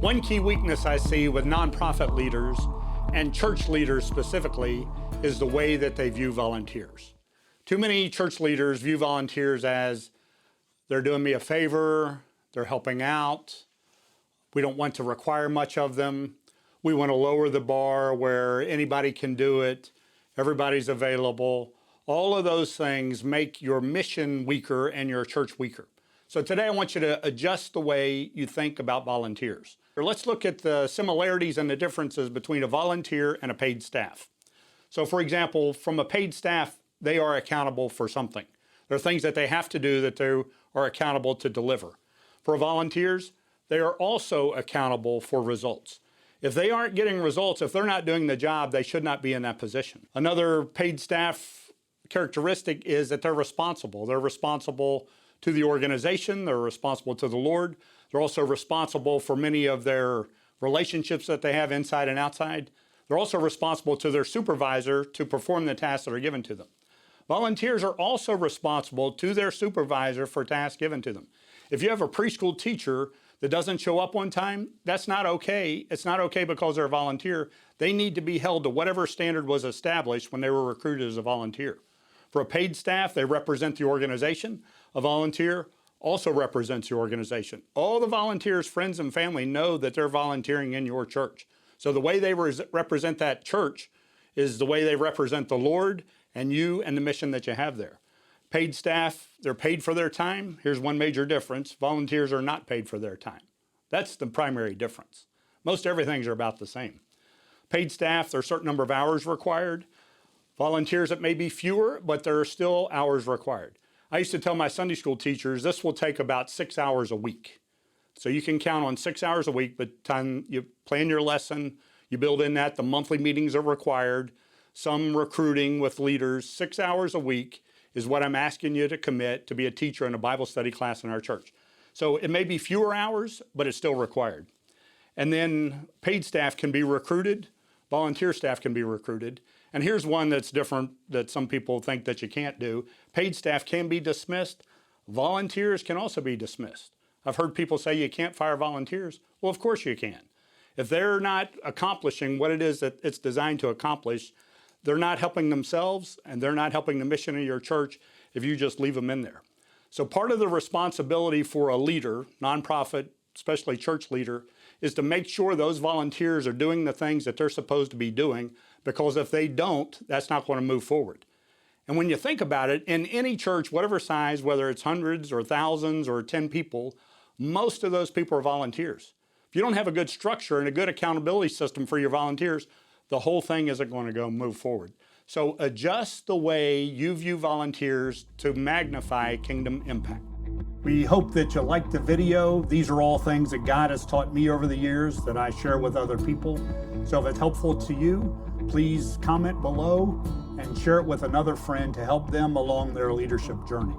One key weakness I see with nonprofit leaders and church leaders specifically is the way that they view volunteers. Too many church leaders view volunteers as they're doing me a favor, they're helping out, we don't want to require much of them, we want to lower the bar where anybody can do it, everybody's available. All of those things make your mission weaker and your church weaker. So today I want you to adjust the way you think about volunteers. Let's look at the similarities and the differences between a volunteer and a paid staff. So for example, from a paid staff, they are accountable for something. There are things that they have to do that they are accountable to deliver. For volunteers, they are also accountable for results. If they aren't getting results, if they're not doing the job, they should not be in that position. Another paid staff characteristic is that they're responsible. They're responsible to the organization, they're responsible to the Lord. They're also responsible for many of their relationships that they have inside and outside. They're also responsible to their supervisor to perform the tasks that are given to them. Volunteers are also responsible to their supervisor for tasks given to them. If you have a preschool teacher that doesn't show up on time, that's not okay. It's not okay because they're a volunteer. They need to be held to whatever standard was established when they were recruited as a volunteer. For a paid staff, they represent the organization. A volunteer also represents your organization. All the volunteers, friends, and family know that they're volunteering in your church. So the way they represent that church is the way they represent the Lord and you and the mission that you have there. Paid staff, they're paid for their time. Here's one major difference. Volunteers are not paid for their time. That's the primary difference. Most everything's are about the same. Paid staff, there are a certain number of hours required. Volunteers, it may be fewer, but there are still hours required. I used to tell my Sunday school teachers, this will take about 6 hours a week. So you can count on 6 hours a week, but time you plan your lesson, you build in that the monthly meetings are required, some recruiting with leaders. 6 hours a week is what I'm asking you to commit to be a teacher in a Bible study class in our church. So it may be fewer hours, but it's still required. And then paid staff can be recruited, volunteer staff can be recruited. And here's one that's different that some people think that you can't do. Paid staff can be dismissed. Volunteers can also be dismissed. I've heard people say you can't fire volunteers. Well, of course you can. If they're not accomplishing what it is that it's designed to accomplish, they're not helping themselves and they're not helping the mission of your church if you just leave them in there. So part of the responsibility for a leader, nonprofit, especially church leader, is to make sure those volunteers are doing the things that they're supposed to be doing, because if they don't, that's not going to move forward. And when you think about it, in any church, whatever size, whether it's hundreds or thousands or 10 people, most of those people are volunteers. If you don't have a good structure and a good accountability system for your volunteers, the whole thing isn't going to move forward. So adjust the way you view volunteers to magnify kingdom impact. We hope that you liked the video. These are all things that God has taught me over the years that I share with other people. So if it's helpful to you, please comment below and share it with another friend to help them along their leadership journey.